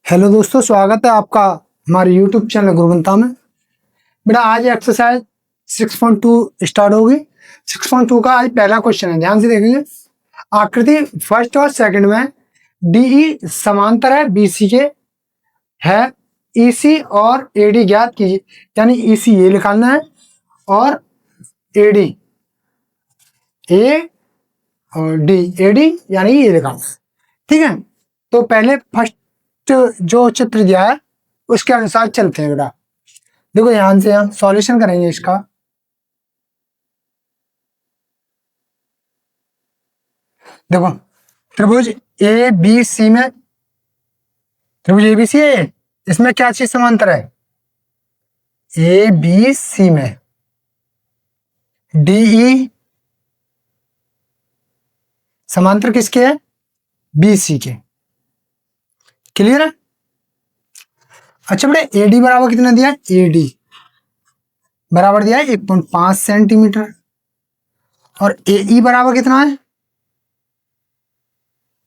Hello दोस्तों, स्वागत है आपका हमारे यूट्यूब चैनल गुरुवंता में। बेटा आज एक्सरसाइज 6.2 स्टार्ट होगी। 6.2 का आज पहला क्वेश्चन है, ध्यान से देखेंगे। आकृति फर्स्ट और सेकंड में डीई समांतर है बीसी के है, ईसी और एडी ज्ञात कीजिए। यानी ईसी ये निकालना है और एडी ए और डी एडी यानी ये निकालना है। ठीक है, तो पहले फर्स्ट जो चित्र दिया है उसके अनुसार चलते हैं। बेटा देखो ध्यान से, हम सॉल्यूशन करेंगे इसका। देखो त्रिभुज ए बी सी में, त्रिभुज ए बी सी है, इसमें क्या चीज समांतर है? ए बी सी में डीई समांतर किसके है? बी सी के। क्लियर है? अच्छा बेटा एडी बराबर कितना दिया है? एडी बराबर दिया है 1.5 सेंटीमीटर और एई बराबर कितना है?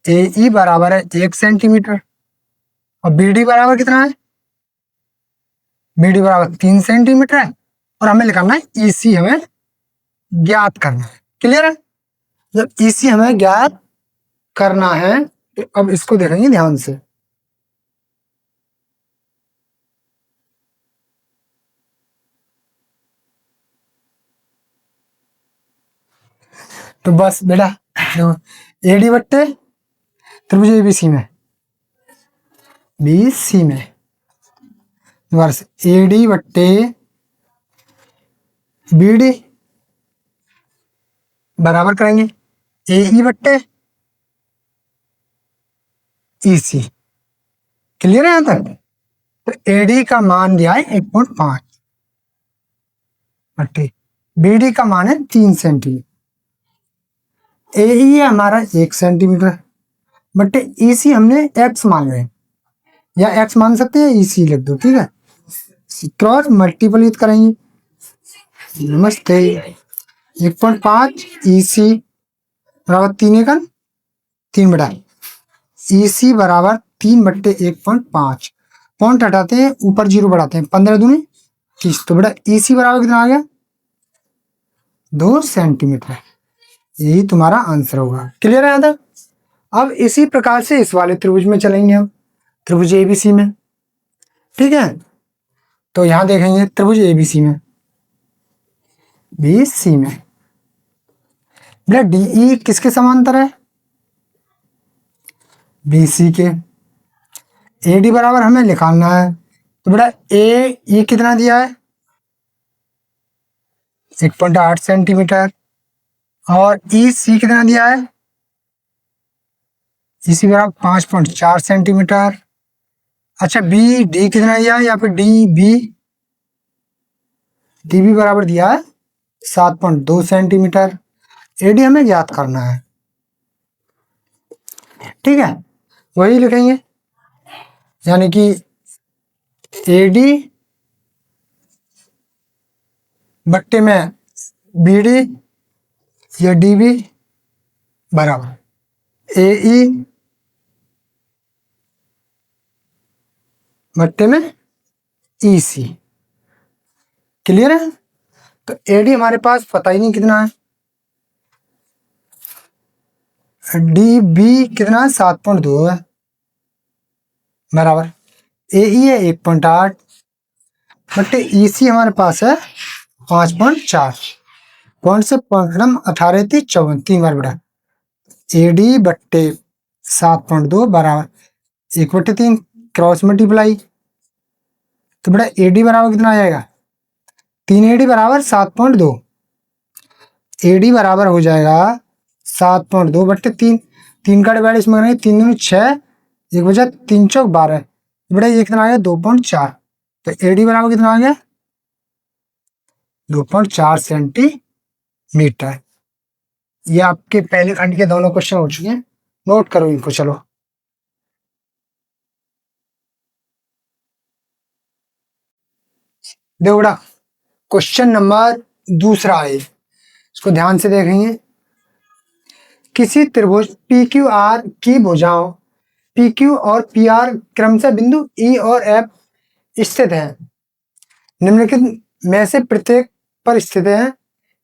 एई बराबर है 1 सेंटीमीटर और बीडी बराबर कितना है? बीडी बराबर 3 सेंटीमीटर है और हमें निकालना है ईसी, हमें ज्ञात करना है। क्लियर है? जब ईसी हमें ज्ञात करना है तो अब इसको देखेंगे ध्यान से। तो बस बेटा एडी बट्टे त्रिभुज एबीसी में बीसी में दोबारा से एडी बट्टे बीडी बराबर करेंगे एई बट्टे ईसी। क्लियर है यहां तक? तो एडी का मान दिया है 1.5 बट्टे बीडी का मान है 3 सेंटीमीटर, एई है हमारा 1 सेंटीमीटर बट्टे ईसी हमने एक्स मान रहे हैं, या एक्स मान सकते हैं, ईसी लिख दो। ठीक है, क्रॉस मल्टीप्लिकेट करेंगे। नमस्ते 1.5 ईसी बराबर 3 बटा ईसी बराबर 3 बट्टे 1.5। पॉइंट हटाते हैं, ऊपर 0 बढ़ाते हैं, 15 दूनी 30। तो बेटा ईसी बराबर कितना आ गया? 2 सेंटीमीटर। यही तुम्हारा आंसर होगा। क्लियर है यहां तक? अब इसी प्रकार से इस वाले त्रिभुज में चलेंगे हम, त्रिभुज एबीसी में। ठीक है, तो यहां देखेंगे त्रिभुज एबीसी में बीसी में बेटा डीई किसके समांतर है? बीसी के। एडी बराबर हमें निकालना है, तो बेटा ए कितना दिया है? 1.8 सेंटीमीटर और ई सी कितना दिया है? इसी बराबर 5.4 सेंटीमीटर। अच्छा बी डी कितना दिया है? या फिर डी बी बराबर दिया है 7.2 सेंटीमीटर। एडी हमें ज्ञात करना है। ठीक है, वही लिखेंगे, यानी कि एडी बट्टे में बीडी या डीबी बराबर एई बट्टे में ईसी। क्लियर है? तो एडी हमारे पास पता ही नहीं कितना है, डीबी कितना है? 7.2 है बराबर एई है 1.8 बट्टे ईसी हमारे पास है 5.4। पॉइंट से पॉइंट 18 थी 54, 3 बार बढ़ा। एडी बट्टे 7.2 बराबर 1/3 क्रॉस मल्टीप्लाई। तो बेटा एडी बराबर कितना आ जाएगा? 3 एडी बराबर 7.2। एडी बराबर हो जाएगा 7.2 बट्टे 3। 3 का डिवाइड इसमें करेंगे, 3 दूनी 6, 1 बचा 3 चौक 12। बेटा ये कितना आ गया? 2.4। तो एडी बराबर कितना आ गया? 2.4 सेंटीमीटर। ये आपके पहले खंड के दोनों क्वेश्चन हो चुके हैं, नोट करो इनको। चलो देखो बेटा क्वेश्चन नंबर दूसरा है, इसको ध्यान से देखेंगे। किसी त्रिभुज पी क्यू आर की भुजाओं पी क्यू और पी आर क्रमशः बिंदु ई और एफ स्थित है, निम्नलिखित में से प्रत्येक पर स्थित है,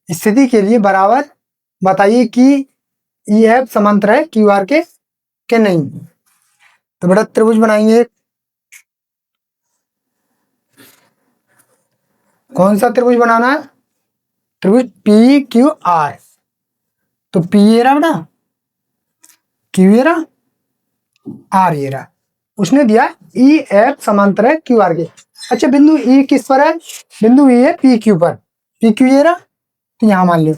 स्थिति के लिए बराबर बताइए कि ई एफ समांतर है क्यू आर के नहीं। तो बड़ा त्रिभुज बनाएंगे, कौन सा त्रिभुज बनाना है? त्रिभुज पी क्यू आर। तो पी ये रहा बेटा, क्यू ये रहा, आर ये रहा। उसने दिया ई एफ समांतर है क्यू आर के। अच्छा बिंदु ई किस पर है? बिंदु ई है पी क्यू पर, पी क्यू ये रहा, तो यहां मान लो।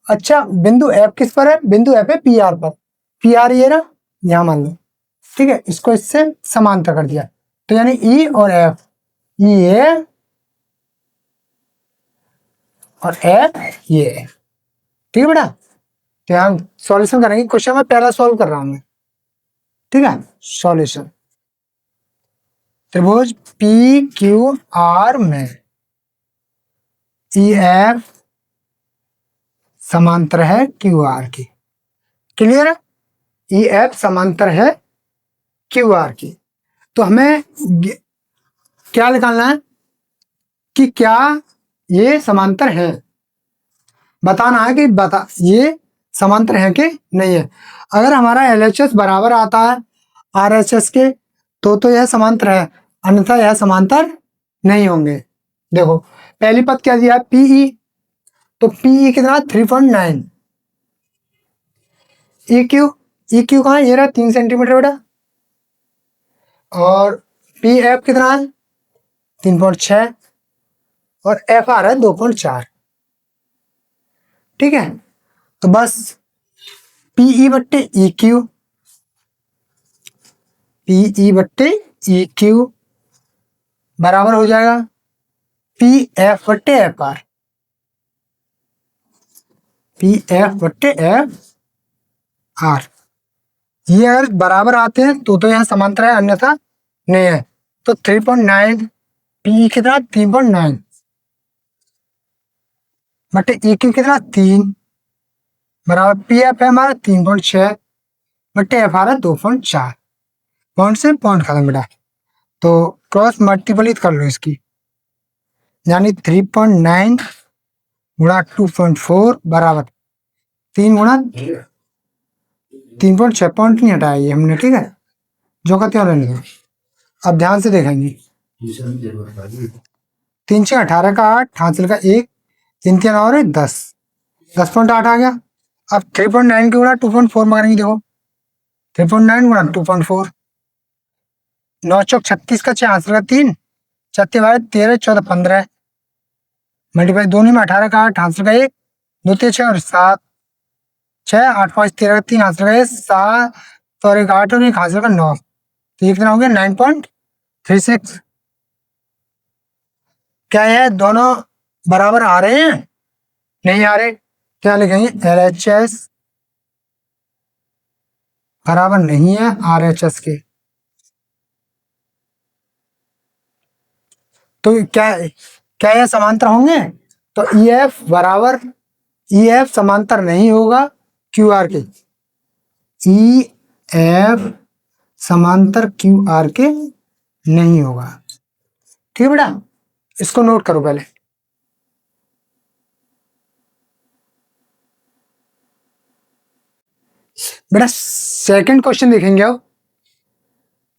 अच्छा बिंदु एफ किस पर है? बिंदु एफ है पी आर पर, पी आर ये रहा, यहां मान लो। ठीक है, इसको इससे समांतर कर दिया, तो यानी ई और एफ, ये और एफ ये। ठीक है बेटा, तो यहाँ सॉल्यूशन करेंगे। क्वेश्चन में पहला सॉल्व कर रहा हूं मैं। ठीक है, सॉल्यूशन, त्रिभुज पी क्यू आर में ई एफ समांतर है क्यू आर की। क्लियर है? ई एफ समांतर है क्यू आर की। तो हमें क्या निकालना है कि क्या ये समांतर है, बताना है कि ये समांतर है कि नहीं है। अगर हमारा LHS बराबर आता है RHS के तो यह समांतर है, अन्यथा यह समांतर नहीं होंगे। देखो पहली पद क्या दिया है? PE, तो PE कितना? 3.9। EQ कहाँ? ये रहा 3 सेंटीमीटर बेटा। और PF कितना है? 3.6 और FR है 2.4। ठीक है, तो बस PE बट्टे EQ, PE बट्टे EQ बराबर हो जाएगा PF बट्टे FR, PF बट्टे FR। ये अगर बराबर आते हैं तो यहाँ समांतर है, अन्यथा नहीं है। तो 3.9, PE कितना? 3.9 बटे EQ कितना? 3 बराबर PF है हमारा 3.6 बटे FR है 2.4। पॉइंट से पॉइंट खत्म बेटा। तो क्रॉस मल्टीपल कर लो इसकी, यानी 3.9 गुणा 2.4 बराबर 3 गुणा 3.6, पॉइंट नहीं हटाया ये हमने। ठीक है, जो का त्यों रहने दो। अब ध्यान से देखेंगे, 3 6 18 का 8, हासिल का 1, 3 3 और 10, 10.8 आ गया। अब 3.9 के गुणा 2.4 मारेंगे। देखो 3.9 गुणा 2.4, 9 चौक 36 का 6, हासिल का 3, 36 13 14 15, मल्टीप्लाई दोनों में 18 का 8, हासिल का 1, 2 3 6 और 7, 6 8 5 13 का 3, हासिल का 7 और 1 8 और 1 हासिल का 9। तो ये कितना हो गया? 9.36। क्या है दोनों बराबर आ रहे हैं? नहीं आ रहे। क्या लिखेंगे? LHS बराबर नहीं है RHS के। तो क्या क्या ये समांतर होंगे? तो EF बराबर, EF समांतर नहीं होगा QR के, EF समांतर QR के नहीं होगा। ठीक है बेटा, इसको नोट करो पहले। बेटा सेकंड क्वेश्चन देखेंगे। अब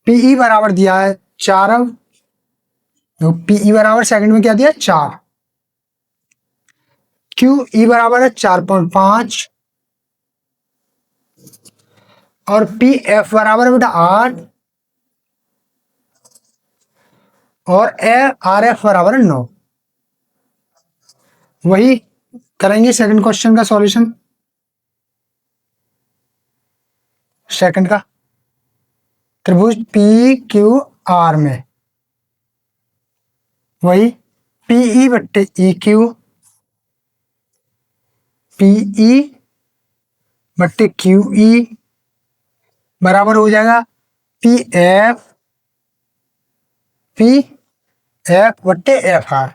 PE बराबर दिया है 4, अब तो PE बराबर सेकंड में क्या दिया? 4। QE बराबर है 4.5 और PF बराबर है बेटा 8 और RF बराबर है 9। वही करेंगे सेकंड क्वेश्चन का सॉल्यूशन, सेकंड का। त्रिभुज PQR में वही PE बट्टे EQ, PE बट्टे QE बराबर हो जाएगा PF बट्टे FR।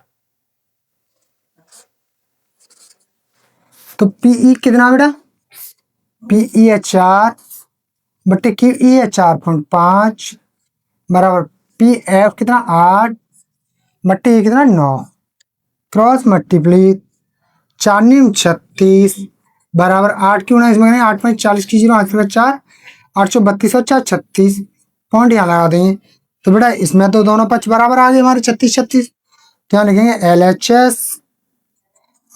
तो PE कितना बेटा? PE है 4 बट्टे क्यू ई है 4.5 बराबर पी एफ कितना 8 बट्टे कितना 9 क्रॉस मल्टीप्ली 4×36 बराबर 8 क्यों ना इसमें 8×40 की 0 8 4 832 और 4 36 पॉइंट यहाँ लगा देंगे। तो बेटा इसमें तो दोनों पक्ष बराबर आ गए हमारे 36 क्या लिखेंगे एल एच एस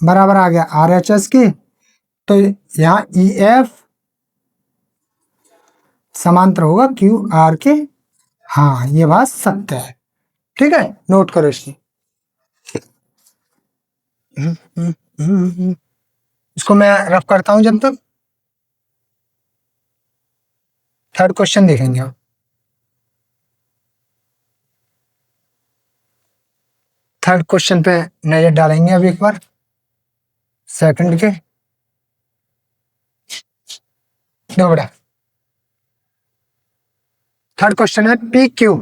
बराबर आ गया आर एच एस के। तो यहाँ ई एफ समांतर होगा क्यू आर के। हाँ ये बात सत्य है। ठीक है नोट करो इसकी। इसको मैं रफ करता हूं जब तक। थर्ड क्वेश्चन देखेंगे आप। थर्ड क्वेश्चन पे नजर डालेंगे अब एक बार सेकंड के। देखो बेटा थर्ड क्वेश्चन है पी क्यू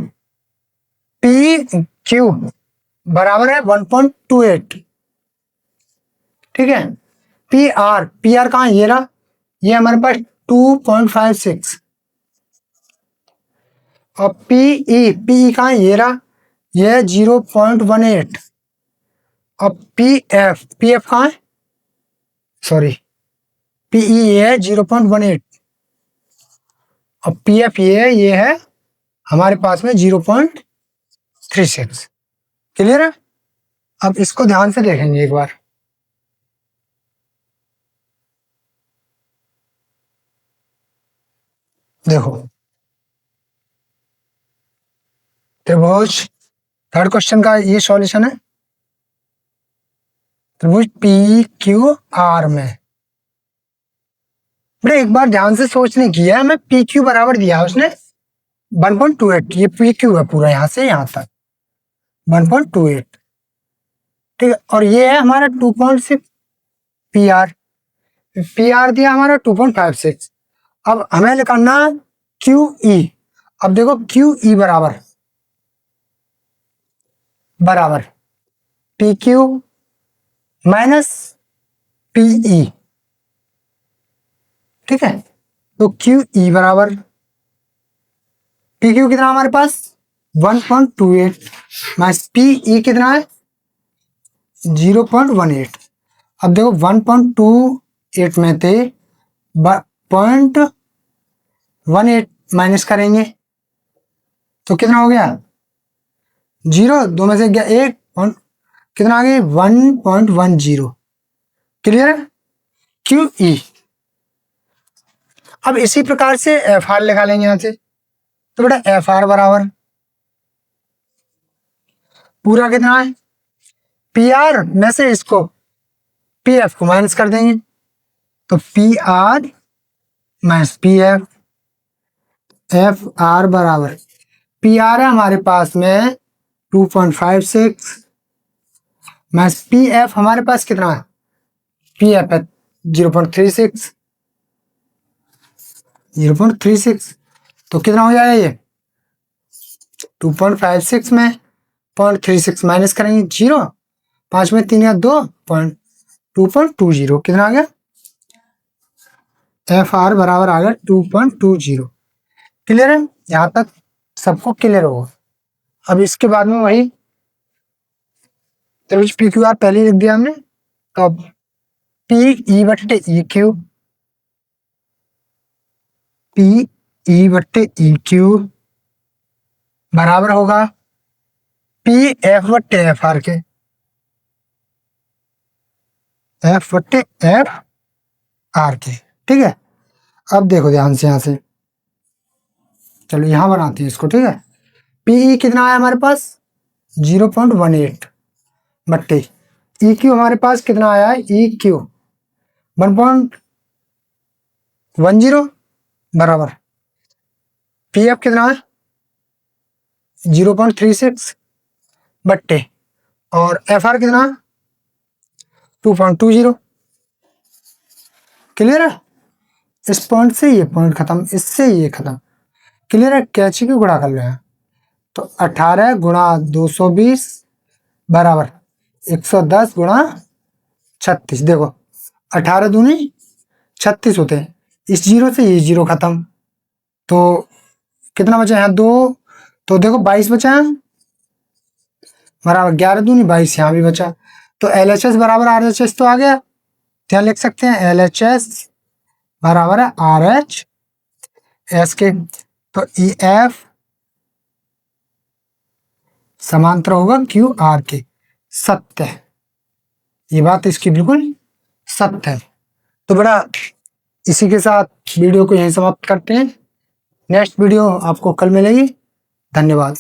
बराबर है 1.28। ठीक है पी आर कहाँ ये रहा ये हमारे पास 2.56 और पी कहाँ ये रहा ये 0.18 और पी एफ कहाँ है सॉरी पीई है 0.18 और पी एफ ये है हमारे पास में 0.36। क्लियर है। अब इसको ध्यान से देखेंगे एक बार। देखो त्रिभुज थर्ड क्वेश्चन का ये सॉल्यूशन है त्रिभुज पी क्यू आर में। बेटा एक बार ध्यान से सोचने की है हमें पी क्यू बराबर दिया उसने 1.28 ये पी क्यू है पूरा यहाँ से यहाँ तक 1.28। ठीक है और ये है हमारा 2.6 पी आर दिया हमारा 2.56। अब हमें निकालना क्यू ई। अब देखो क्यू ई बराबर पी क्यू माइनस पीई। ठीक है तो क्यू ई बराबर पी क्यू कितना हमारे पास 1.28 माइनस पीई कितना है 0.18। अब देखो 1.28 में थे 0.18 माइनस करेंगे तो कितना हो गया 0 दो में से गया 1 कितना आ गया 1.10। Clear Q E. अब इसी प्रकार से एफ आर लगा लेंगे यहां से। तो बेटा एफ आर बराबर पूरा कितना है पी आर में से इसको पी एफ को माइनस कर देंगे तो P R minus P F बराबर पी आर है हमारे पास में 2.56 माइनस पी एफ हमारे पास कितना है पी एफ है 0.36 तो कितना हो जाएगा ये 2.56 में 0.36 माइनस करेंगे 0 5 में 3 या 2.20 कितना आ गया एफ आर बराबर आ गया 2.20। क्लियर है यहां तक सबको क्लियर होगा। अब इसके बाद में वही त्रिभुज पी क्यू आर पहले लिख दिया हमने तो अब पी ई बट्टे ई क्यू बराबर होगा पी एफ बट्टे एफ आर के ठीक है। अब देखो ध्यान से यहां से चलो यहां बनाते हैं इसको। ठीक है पीई कितना है हमारे पास 0.18 बट्टे ई क्यू हमारे पास कितना आया है ई क्यू 1.10 बराबर पी एफ कितना है 0.36 बट्टे और एफ आर कितना 2.20। क्लियर है। इस पॉइंट से ये पॉइंट खत्म इससे ये खत्म। क्लियर है कैची की गुणा कर लो हैं तो 18 गुणा 220 बराबर 110 गुणा 36। देखो 18 दूनी 36 होते हैं इस जीरो से ये जीरो खत्म तो कितना बचा यहाँ 2, तो देखो 22 बचा है बराबर 11 दूनी 22, यहाँ भी बचा। तो LHS बराबर RHS तो आ गया, क्या लिख सकते हैं LHS बराबर है RHS के। तो EF समांतर होगा QR के। सत्य है, ये बात इसकी बिल्कुल सत्य है। तो बड़ा इसी के साथ वीडियो को यहीं समाप्त करते हैं। नेक्स्ट वीडियो आपको कल मिलेगी। धन्यवाद।